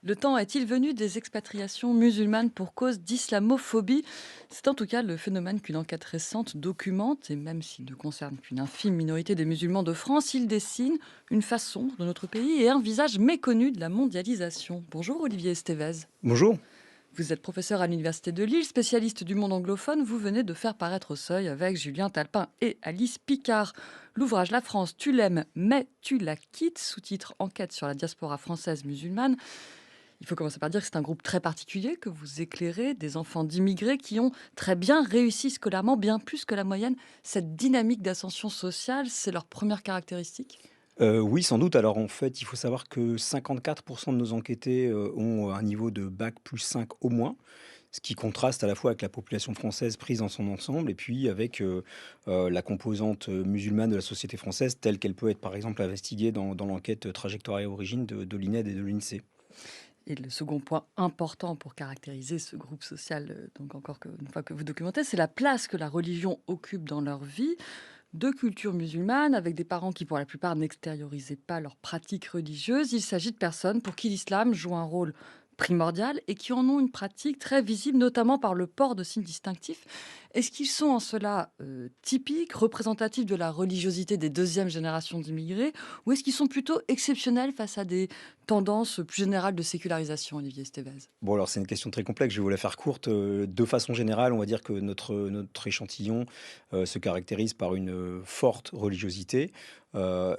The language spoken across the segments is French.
Le temps est-il venu des expatriations musulmanes pour cause d'islamophobie? C'est en tout cas le phénomène qu'une enquête récente documente, et même s'il ne concerne qu'une infime minorité des musulmans de France, il dessine une façon de notre pays et un visage méconnu de la mondialisation. Bonjour Olivier Estevez. Bonjour. Vous êtes professeur à l'Université de Lille, spécialiste du monde anglophone. Vous venez de faire paraître au Seuil avec Julien Talpin et Alice Picard l'ouvrage La France, tu l'aimes, mais tu la quittes, sous-titre Enquête sur la diaspora française musulmane. Il faut commencer par dire que c'est un groupe très particulier que vous éclairez, des enfants d'immigrés qui ont très bien réussi scolairement, bien plus que la moyenne. Cette dynamique d'ascension sociale, c'est leur première caractéristique. Oui, sans doute. Alors, en fait, il faut savoir que 54 de nos enquêtés, ont un niveau de bac +5 au moins, ce qui contraste à la fois avec la population française prise dans son ensemble et puis avec, la composante, musulmane de la société française telle qu'elle peut être, par exemple, investiguée dans l'enquête, Trajectoire et origine de l'INED et de l'INSEE. Et le second point important pour caractériser ce groupe social, donc encore une fois que vous documentez, c'est la place que la religion occupe dans leur vie. De culture musulmane, avec des parents qui, pour la plupart, n'extériorisaient pas leurs pratiques religieuses. Il s'agit de personnes pour qui l'islam joue un rôle primordial et qui en ont une pratique très visible, notamment par le port de signes distinctifs. Est-ce qu'ils sont en cela typiques, représentatifs de la religiosité des deuxièmes générations d'immigrés, ou est-ce qu'ils sont plutôt exceptionnels face à des tendances plus générales de sécularisation, Olivier Estevez? Bon, alors c'est une question très complexe, je vais vous la faire courte. De façon générale, on va dire que notre échantillon, se caractérise par une, forte religiosité,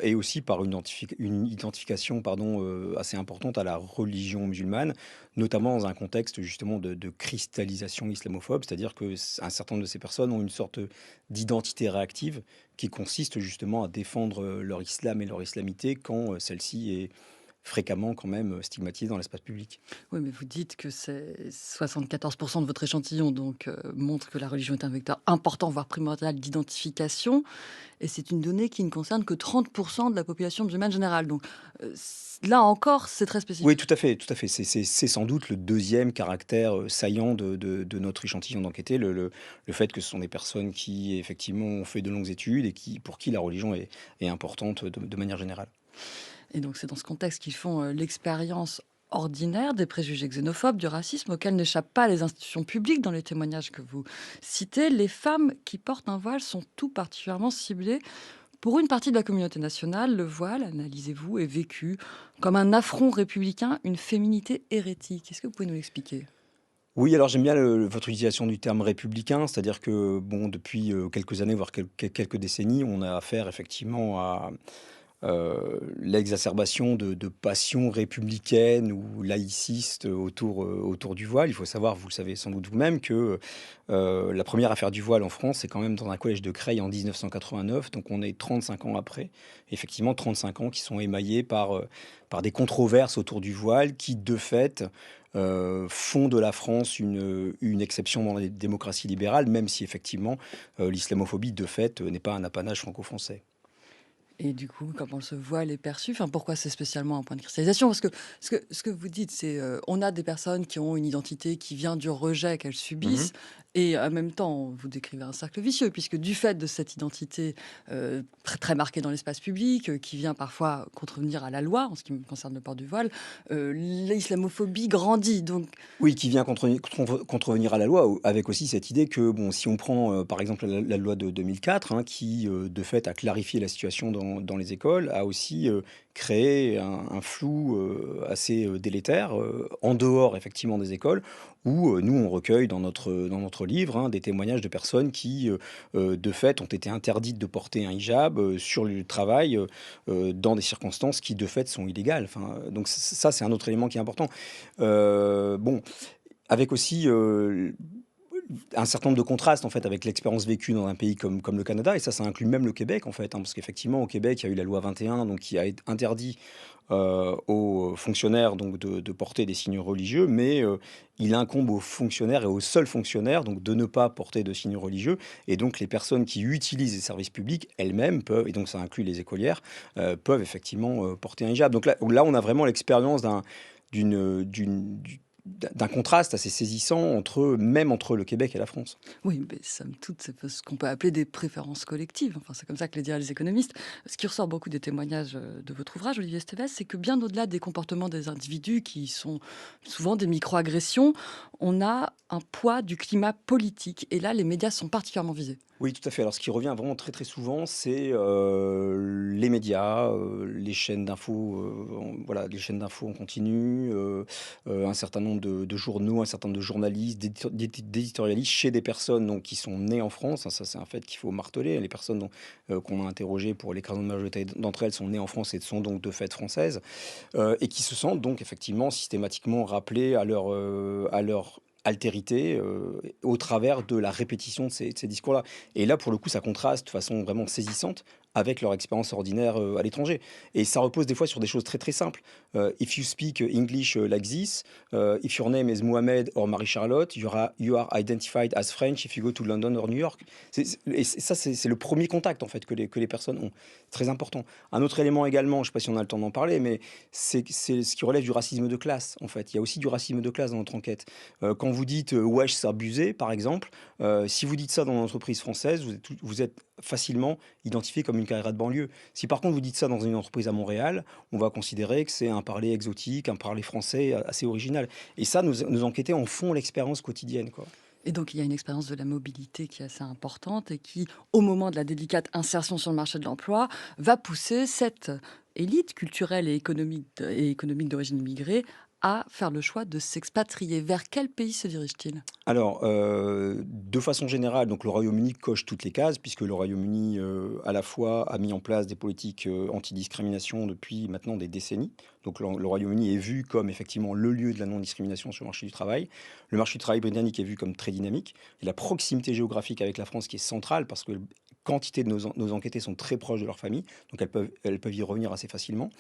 et aussi par une identification, pardon, assez importante à la religion musulmane, notamment dans un contexte justement de cristallisation islamophobe. C'est-à-dire que un certain nombre de ces personnes ont une sorte d'identité réactive qui consiste justement à défendre, leur islam et leur islamité quand, celle-ci est fréquemment quand même, stigmatisée dans l'espace public. Oui, mais vous dites que c'est 74% de votre échantillon, donc montre que la religion est un vecteur important, voire primordial d'identification. Et c'est une donnée qui ne concerne que 30% de la population musulmane générale. Donc là encore, c'est très Oui, spécifique. tout à fait, tout à fait. C'est sans doute le deuxième caractère, saillant de notre échantillon d'enquêtés, le fait que ce sont des personnes qui, effectivement, ont fait de longues études et pour qui la religion est importante de manière générale. Et donc c'est dans ce contexte qu'ils font l'expérience ordinaire des préjugés xénophobes, du racisme auquel n'échappent pas les institutions publiques dans les témoignages que vous citez. Les femmes qui portent un voile sont tout particulièrement ciblées. Pour une partie de la communauté nationale, le voile, analysez-vous, est vécu comme un affront républicain, une féminité hérétique. Est-ce que vous pouvez nous l'expliquer? Oui, alors j'aime bien votre utilisation du terme républicain, c'est-à-dire que, bon, depuis, quelques années, voire quelques décennies, on a affaire effectivement à l'exacerbation de passions républicaines ou laïcistes autour du voile. Il faut savoir, vous le savez sans doute vous-même, que la première affaire du voile en France, c'est quand même dans un collège de Creil en 1989, donc on est 35 ans après. Effectivement, 35 ans qui sont émaillés par des controverses autour du voile qui, de fait, font de la France une exception dans les démocraties libérales, même si effectivement l'islamophobie, de fait, n'est pas un apanage franco-français. Et du coup, comment ce voile est perçu? Enfin, pourquoi c'est spécialement un point de cristallisation? Parce que ce que vous dites, c'est, on a des personnes qui ont une identité qui vient du rejet qu'elles subissent et en même temps, vous décrivez un cercle vicieux puisque du fait de cette identité, très très marquée dans l'espace public, qui vient parfois contrevenir à la loi, en ce qui me concerne le port du voile, l'islamophobie grandit. Donc Oui, qui vient contrevenir à la loi, avec aussi cette idée que, bon, si on prend, par exemple, la loi de 2004, hein, qui, de fait, a clarifié la situation dans les écoles, a aussi, créé un flou, assez, délétère, en dehors, effectivement, des écoles, où, nous, on recueille dans notre livre, hein, des témoignages de personnes qui, de fait, ont été interdites de porter un hijab, sur le lieu de travail, dans des circonstances qui, de fait, sont illégales. Enfin, donc ça, c'est un autre élément qui est important. Bon, avec aussi, un certain nombre de contrastes, en fait, avec l'expérience vécue dans un pays comme le Canada, et ça inclut même le Québec, en fait, hein, parce qu'effectivement, au Québec, il y a eu la loi 21, donc qui a interdit, aux fonctionnaires, donc de porter des signes religieux, mais il incombe aux fonctionnaires et aux seuls fonctionnaires, donc de ne pas porter de signes religieux, et donc les personnes qui utilisent les services publics, elles-mêmes peuvent, et donc ça inclut les écolières, peuvent effectivement, porter un hijab. Donc là, on a vraiment l'expérience d'une d'un contraste assez saisissant même entre le Québec et la France. Oui, mais somme toute, c'est ce qu'on peut appeler des préférences collectives. Enfin, c'est comme ça que le diraient les économistes. Ce qui ressort beaucoup des témoignages de votre ouvrage, Olivier Estevez, c'est que bien au-delà des comportements des individus, qui sont souvent des micro-agressions, on a un poids du climat politique. Et là, les médias sont particulièrement visés. Oui, tout à fait. Alors, ce qui revient vraiment très, très souvent, c'est, les médias, les chaînes d'infos, voilà, les chaînes d'infos en continu, un certain nombre de journaux, un certain nombre de journalistes, d'éditorialistes chez des personnes donc qui sont nées en France, hein, ça, c'est un fait qu'il faut marteler. Les personnes qu'on a interrogées, pour l'écrasante majorité d'entre elles, sont nées en France et sont donc de fait françaises, et qui se sentent donc effectivement systématiquement rappelées à leur altérité, au travers de la répétition de ces discours-là. Et là, pour le coup, ça contraste de façon vraiment saisissante avec leur expérience ordinaire à l'étranger. Et ça repose des fois sur des choses très très simples. If you speak English like this, if your name is Mohamed or Marie-Charlotte, you are identified as French if you go to London or New York. Ça, c'est le premier contact en fait que les personnes ont. Très important. Un autre élément également, je ne sais pas si on a le temps d'en parler, mais c'est ce qui relève du racisme de classe en fait. Il y a aussi du racisme de classe dans notre enquête. Quand vous dites wesh, c'est abusé, par exemple, si vous dites ça dans une entreprise française, vous êtes facilement identifié comme une carrière de banlieue. Si par contre vous dites ça dans une entreprise à Montréal, on va considérer que c'est un parler exotique, un parler français assez original. Et ça, nos enquêtés en font l'expérience quotidienne, quoi. Et donc, il y a une expérience de la mobilité qui est assez importante et qui, au moment de la délicate insertion sur le marché de l'emploi, va pousser cette élite culturelle et économique d'origine immigrée à faire le choix de s'expatrier. Vers quel pays se dirige-t-il? Alors, de façon générale, donc le Royaume-Uni coche toutes les cases puisque le Royaume-Uni, à la fois a mis en place des politiques, antidiscrimination depuis maintenant des décennies. Donc le Royaume-Uni est vu comme effectivement le lieu de la non-discrimination sur le marché du travail. Le marché du travail britannique est vu comme très dynamique et la proximité géographique avec la France qui est centrale parce que quantité de nos enquêtés sont très proches de leur famille, donc elles peuvent y revenir assez facilement.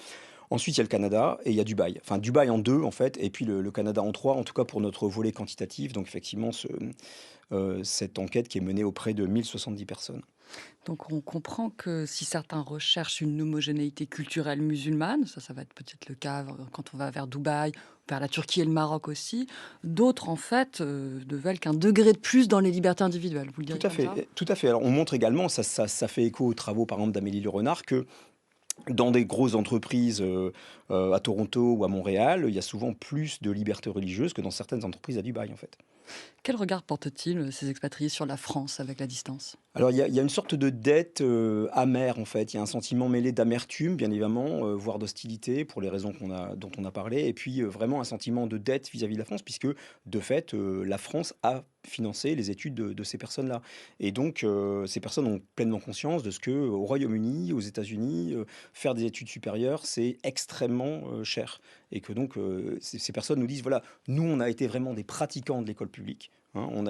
Ensuite, il y a le Canada et il y a Dubaï. Enfin, Dubaï en deux, en fait, et puis le Canada en trois, en tout cas pour notre volet quantitatif. Donc, effectivement, cette enquête qui est menée auprès de 1070 personnes. Donc on comprend que si certains recherchent une homogénéité culturelle musulmane, ça va être peut-être le cas quand on va vers Dubaï, vers la Turquie et le Maroc aussi, d'autres en fait ne veulent qu'un degré de plus dans les libertés individuelles. Vous le Tout diriez à comme fait, ça? tout à fait. Alors, on montre également, ça fait écho aux travaux, par exemple, d'Amélie Le Renard, que dans des grosses entreprises à Toronto ou à Montréal, il y a souvent plus de liberté religieuse que dans certaines entreprises à Dubaï, en fait. Quel regard portent-ils, ces expatriés, sur la France avec la distance? Alors, il y a une sorte de dette, amère, en fait. Il y a un sentiment mêlé d'amertume, bien évidemment, voire d'hostilité pour les raisons dont on a parlé et puis, vraiment un sentiment de dette vis-à-vis de la France puisque, de fait, la France a financé les études de ces personnes-là et donc, ces personnes ont pleinement conscience de ce qu'au Royaume-Uni, aux États-Unis, faire des études supérieures, c'est extrêmement, cher et que donc, ces personnes nous disent: «Voilà, nous, on a été vraiment des pratiquants de l'école publique, hein, on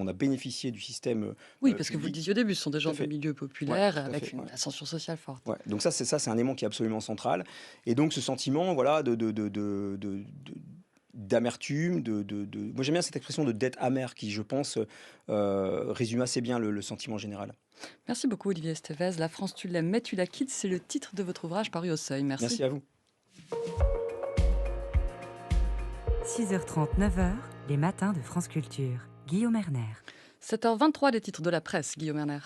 a bénéficié du système, Oui, parce que vous le public». disiez au début, ce sont des Tout gens à de fait. milieux Ouais, populaires tout à fait, avec une ouais. ascension sociale forte. Ouais, donc ça, c'est un élément qui est absolument central et donc ce sentiment, voilà, d'amertume, moi j'aime bien cette expression de dette amère qui, je pense, résume assez bien le sentiment général. Merci beaucoup Olivier Estevez. La France, tu l'aimes, mais tu la quittes, c'est le titre de votre ouvrage paru au Seuil. Merci. Merci à vous. 6h30, 9h, les matins de France Culture. Guillaume Erner. 7h23, les titres de la presse, Guillaume Erner.